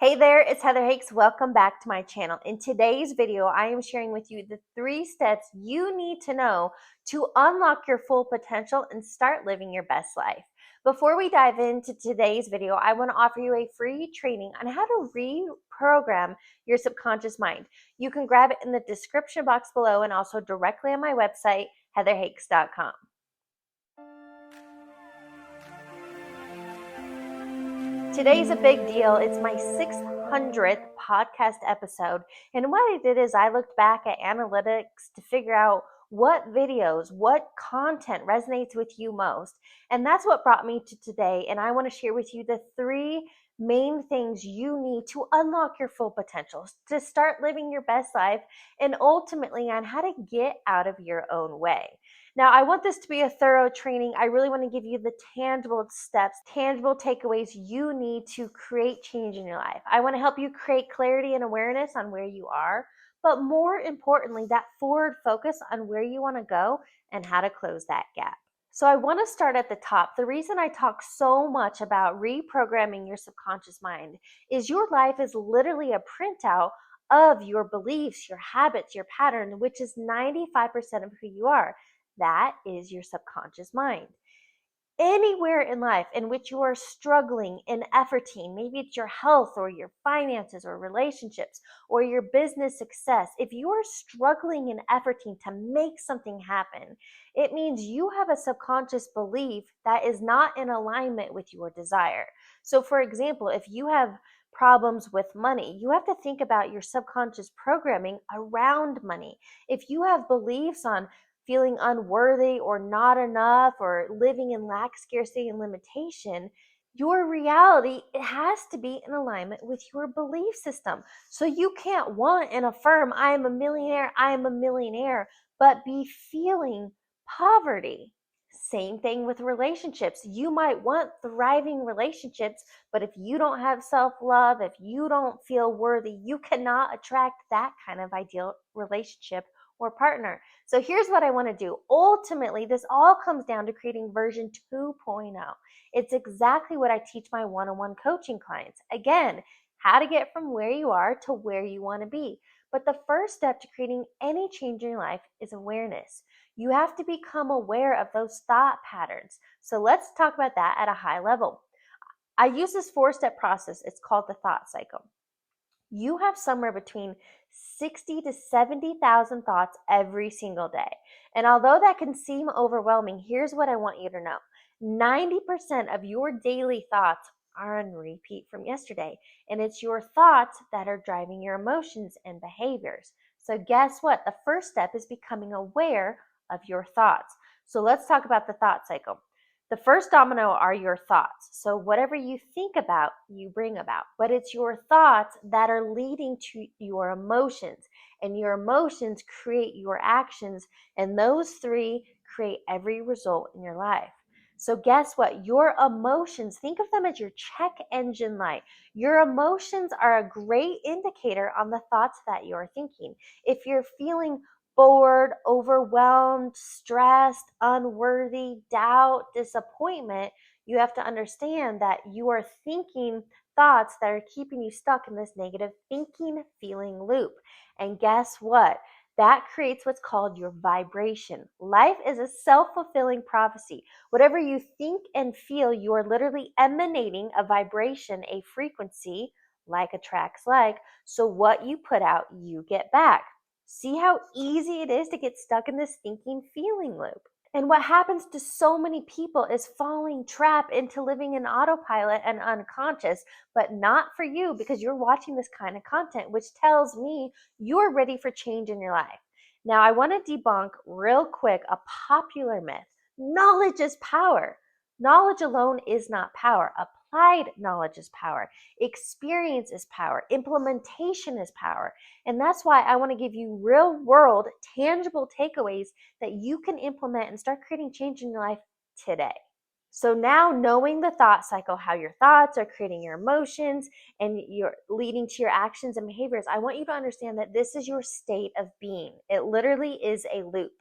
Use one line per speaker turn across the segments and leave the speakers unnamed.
Hey there, it's Heather Hakes. Welcome back to my channel. In today's video, I am sharing with you the 3 steps you need to know to unlock your full potential and start living your best life. Before we dive into today's video, I want to offer you a free training on how to reprogram your subconscious mind. You can grab it in the description box below and also directly on my website, heatherhakes.com. Today's a big deal. It's my 600th podcast episode. And what I did is I looked back at analytics to figure out what videos, what content resonates with you most. And that's what brought me to today. And I want to share with you the 3 main things you need to unlock your full potential, to start living your best life, and ultimately on how to get out of your own way. Now, I want this to be a thorough training. I really want to give you the tangible steps, tangible takeaways you need to create change in your life. I want to help you create clarity and awareness on where you are, but more importantly, that forward focus on where you want to go and how to close that gap. So I want to start at the top. The reason I talk so much about reprogramming your subconscious mind is your life is literally a printout of your beliefs, your habits, your pattern, which is 95% of who you are. That is your subconscious mind. Anywhere in life in which you are struggling and efforting, maybe it's your health or your finances or relationships or your business success, if you are struggling and efforting to make something happen, it means you have a subconscious belief that is not in alignment with your desire. So, for example, if you have problems with money, you have to think about your subconscious programming around money. If you have beliefs on feeling unworthy or not enough or living in lack, scarcity, and limitation, your reality, it has to be in alignment with your belief system. So you can't want and affirm, I am a millionaire, but be feeling poverty. Same thing with relationships. You might want thriving relationships, but if you don't have self-love, if you don't feel worthy, you cannot attract that kind of ideal relationship or partner. So here's what I want to do. Ultimately, this all comes down to creating version 2.0. It's exactly what I teach my one-on-one coaching clients. Again, how to get from where you are to where you want to be. But the first step to creating any change in your life is awareness. You have to become aware of those thought patterns. So let's talk about that at a high level. I use this 4-step process. It's called the thought cycle. You have somewhere between 60 to 70,000 thoughts every single day. And although that can seem overwhelming, here's what I want you to know. 90% of your daily thoughts are on repeat from yesterday. And it's your thoughts that are driving your emotions and behaviors. So guess what? The first step is becoming aware of your thoughts. So let's talk about the thought cycle. The first domino are your thoughts. So whatever you think about, you bring about. But it's your thoughts that are leading to your emotions. And your emotions create your actions. And those 3 create every result in your life. So guess what? Your emotions, think of them as your check engine light. Your emotions are a great indicator on the thoughts that you're thinking. If you're feeling bored, overwhelmed, stressed, unworthy, doubt, disappointment, you have to understand that you are thinking thoughts that are keeping you stuck in this negative thinking, feeling loop. And guess what? That creates what's called your vibration. Life is a self-fulfilling prophecy. Whatever you think and feel, you are literally emanating a vibration, a frequency, like attracts like. So what you put out, you get back. See how easy it is to get stuck in this thinking feeling loop. And what happens to so many people is falling trap into living in autopilot and unconscious, but not for you because you're watching this kind of content, which tells me you're ready for change in your life. Now, I want to debunk real quick a popular myth. Knowledge is power. Knowledge alone is not power. Applied knowledge is power. Experience is power. Implementation is power. And that's why I want to give you real world, tangible takeaways that you can implement and start creating change in your life today. So now knowing the thought cycle, how your thoughts are creating your emotions and you're leading to your actions and behaviors, I want you to understand that this is your state of being. It literally is a loop.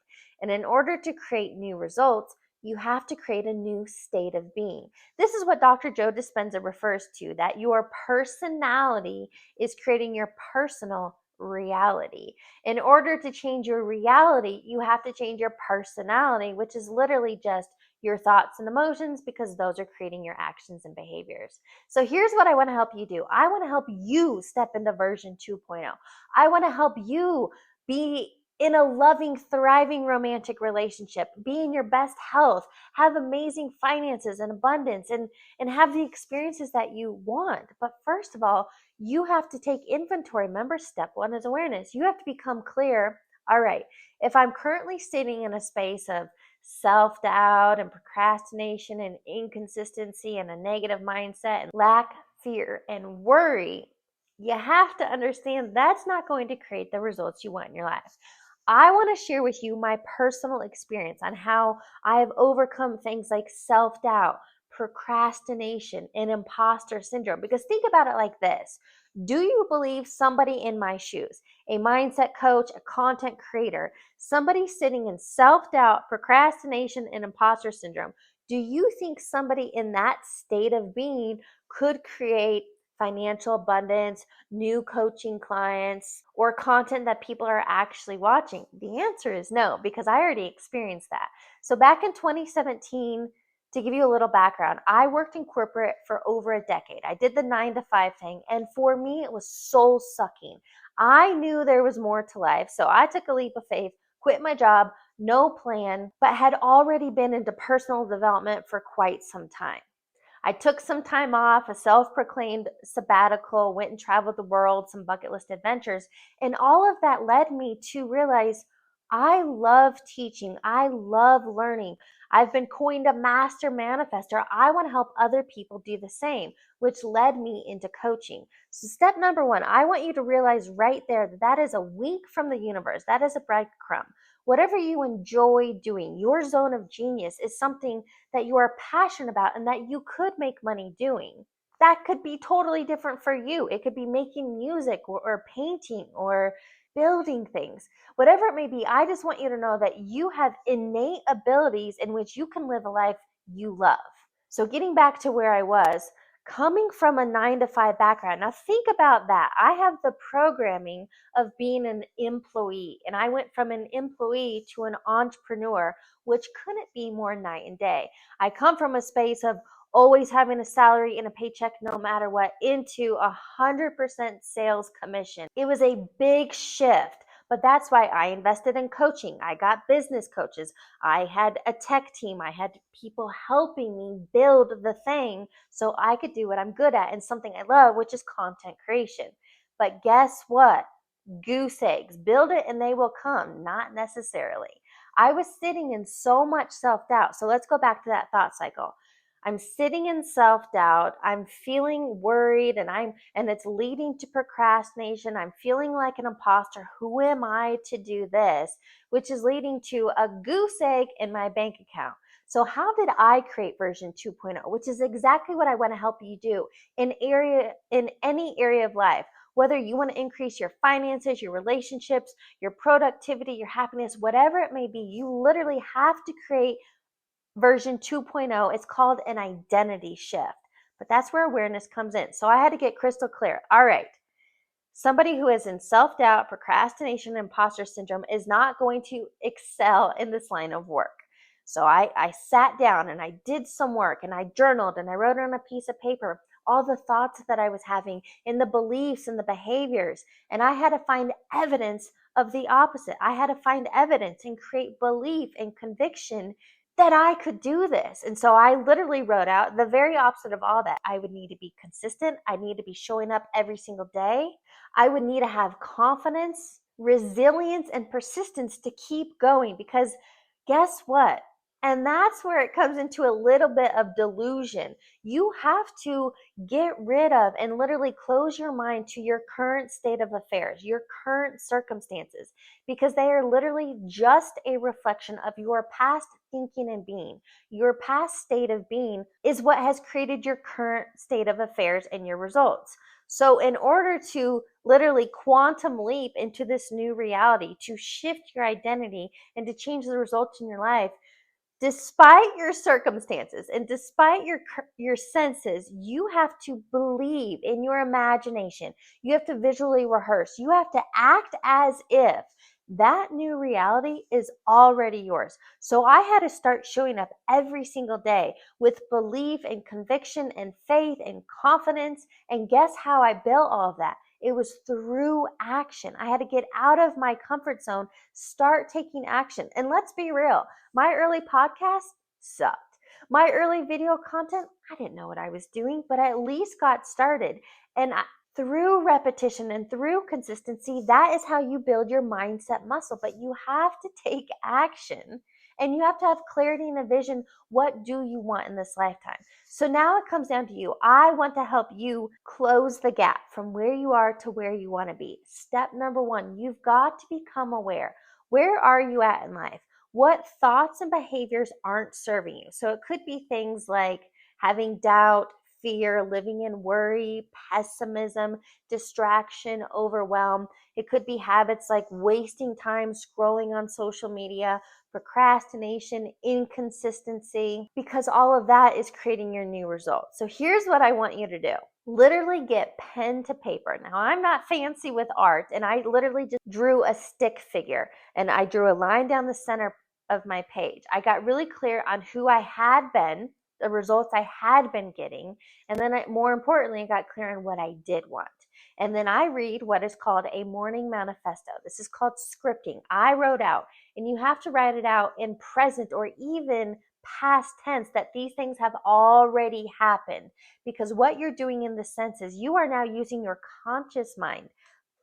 And in order to create new results, you have to create a new state of being. This is what Dr. Joe Dispenza refers to, that your personality is creating your personal reality. In order to change your reality, you have to change your personality, which is literally just your thoughts and emotions, because those are creating your actions and behaviors. So here's what I want to help you do. I want to help you step into version 2.0. I want to help you be in a loving, thriving romantic relationship, be in your best health, have amazing finances and abundance, and have the experiences that you want. But first of all, you have to take inventory. Remember, step one is awareness. You have to become clear. All right, if I'm currently sitting in a space of self-doubt and procrastination and inconsistency and a negative mindset and lack, fear, and worry, you have to understand that's not going to create the results you want in your life. I want to share with you my personal experience on how I've overcome things like self-doubt, procrastination, and imposter syndrome. Because think about it like this. Do you believe somebody in my shoes, a mindset coach, a content creator, somebody sitting in self-doubt, procrastination, and imposter syndrome, do you think somebody in that state of being could create financial abundance, new coaching clients, or content that people are actually watching? The answer is no, because I already experienced that. So back in 2017, to give you a little background, I worked in corporate for over a decade. I did the 9 to 5 thing, and for me, it was soul sucking. I knew there was more to life, so I took a leap of faith, quit my job, no plan, but had already been into personal development for quite some time. I took some time off, a self-proclaimed sabbatical, went and traveled the world, some bucket list adventures, and all of that led me to realize I love teaching. I love learning. I've been coined a master manifester. I want to help other people do the same, which led me into coaching. So step number one, I want you to realize right there that that is a wink from the universe. That is a breadcrumb. Whatever you enjoy doing, your zone of genius is something that you are passionate about and that you could make money doing. That could be totally different for you. It could be making music or painting or building things. Whatever it may be, I just want you to know that you have innate abilities in which you can live a life you love. So getting back to where I was, coming from a 9 to 5 background. Now think about that. I have the programming of being an employee, and I went from an employee to an entrepreneur, which couldn't be more night and day. I come from a space of always having a salary and a paycheck no matter what into 100% sales commission. It was a big shift. But that's why I invested in coaching. I got business coaches. I had a tech team. I had people helping me build the thing so I could do what I'm good at and something I love, which is content creation. But guess what? Goose eggs. Build it and they will come. Not necessarily. I was sitting in so much self-doubt. So let's go back to that thought cycle. I'm sitting in self-doubt. I'm feeling worried and it's leading to procrastination. I'm feeling like an imposter. Who am I to do this? Which is leading to a goose egg in my bank account. So how did I create version 2.0, which is exactly what I want to help you do in any area of life? Whether you want to increase your finances, your relationships, your productivity, your happiness, whatever it may be, you literally have to create version 2.0. It's called an identity shift, but that's where awareness comes in. So I had to get crystal clear. All right, somebody who is in self-doubt, procrastination, and imposter syndrome is not going to excel in this line of work. So I sat down and I did some work and I journaled and I wrote on a piece of paper all the thoughts that I was having and the beliefs and the behaviors. And I had to find evidence of the opposite. I had to find evidence and create belief and conviction that I could do this. And so I literally wrote out the very opposite of all that. I would need to be consistent. I need to be showing up every single day. I would need to have confidence, resilience, and persistence to keep going, because guess what? And that's where it comes into a little bit of delusion. You have to get rid of and literally close your mind to your current state of affairs, your current circumstances, because they are literally just a reflection of your past thinking and being. Your past state of being is what has created your current state of affairs and your results. So in order to literally quantum leap into this new reality, to shift your identity and to change the results in your life, Despite your circumstances and despite your senses, you have to believe in your imagination. You have to visually rehearse. You have to act as if that new reality is already yours. So I had to start showing up every single day with belief and conviction and faith and confidence. And guess how I built all of that? It was through action. I had to get out of my comfort zone, start taking action. And let's be real, my early podcast sucked. My early video content, I didn't know what I was doing, but I at least got started. And through repetition and through consistency, that is how you build your mindset muscle. But you have to take action and you have to have clarity and a vision. What do you want in this lifetime? So now it comes down to you. I want to help you close the gap from where you are to where you want to be. Step number one, you've got to become aware. Where are you at in life? What thoughts and behaviors aren't serving you? So it could be things like having doubt, fear, living in worry, pessimism, distraction, overwhelm. It could be habits like wasting time scrolling on social media, procrastination, inconsistency, because all of that is creating your new results. So here's what I want you to do. Literally get pen to paper. Now, I'm not fancy with art, and I literally just drew a stick figure and I drew a line down the center of my page. I got really clear on who I had been, the results I had been getting, and then more importantly, I got clear on what I did want. And then I read what is called a morning manifesto. This is called scripting. I wrote out, and you have to write it out in present or even past tense, that these things have already happened. Because what you're doing in the sense is you are now using your conscious mind,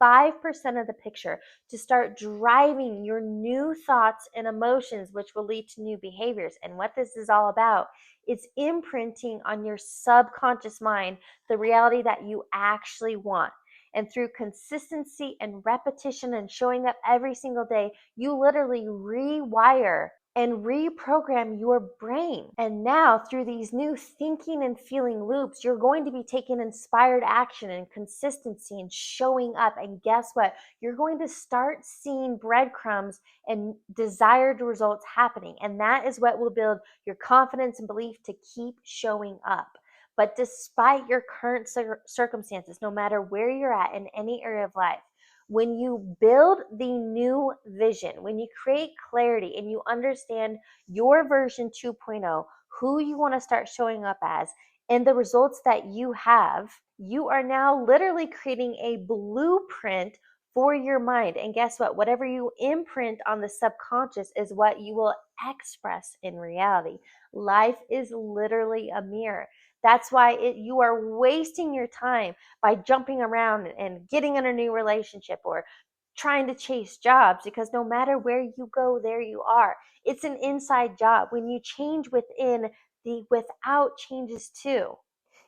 5% of the picture, to start driving your new thoughts and emotions, which will lead to new behaviors. And what this is all about is imprinting on your subconscious mind the reality that you actually want. And through consistency and repetition and showing up every single day, you literally rewire and reprogram your brain. And now, through these new thinking and feeling loops, you're going to be taking inspired action and consistency and showing up. And guess what? You're going to start seeing breadcrumbs and desired results happening. And that is what will build your confidence and belief to keep showing up. But despite your current circumstances, no matter where you're at in any area of life, when you build the new vision, when you create clarity and you understand your version 2.0, who you want to start showing up as, and the results that you have, you are now literally creating a blueprint for your mind. And guess what? Whatever you imprint on the subconscious is what you will express in reality. Life is literally a mirror. That's why you are wasting your time by jumping around and getting in a new relationship or trying to chase jobs, because no matter where you go, there you are. It's an inside job. When you change within, the without changes too.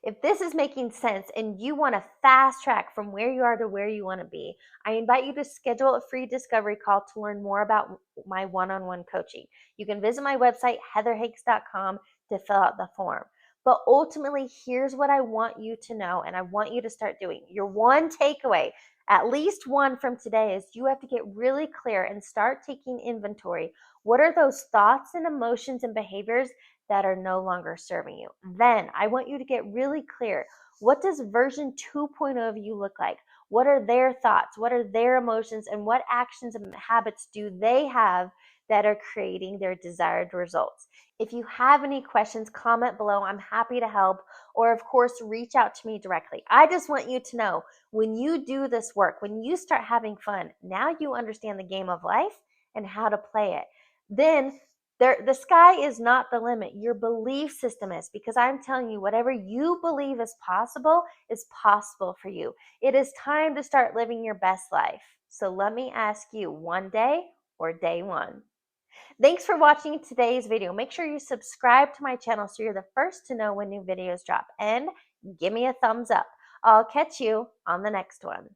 If this is making sense and you want to fast track from where you are to where you want to be, I invite you to schedule a free discovery call to learn more about my one-on-one coaching. You can visit my website, heatherhakes.com, to fill out the form. But ultimately, here's what I want you to know, and I want you to start doing. Your one takeaway, at least one from today, is you have to get really clear and start taking inventory. What are those thoughts and emotions and behaviors that are no longer serving you? Then I want you to get really clear. What does version 2.0 of you look like? What are their thoughts? What are their emotions? And what actions and habits do they have that are creating their desired results? If you have any questions, comment below. I'm happy to help. Or, of course, reach out to me directly. I just want you to know, when you do this work, when you start having fun, now you understand the game of life and how to play it. Then the sky is not the limit. Your belief system is, because I'm telling you, whatever you believe is possible for you. It is time to start living your best life. So let me ask you, one day or day one? Thanks for watching today's video. Make sure you subscribe to my channel so you're the first to know when new videos drop, and give me a thumbs up. I'll catch you on the next one.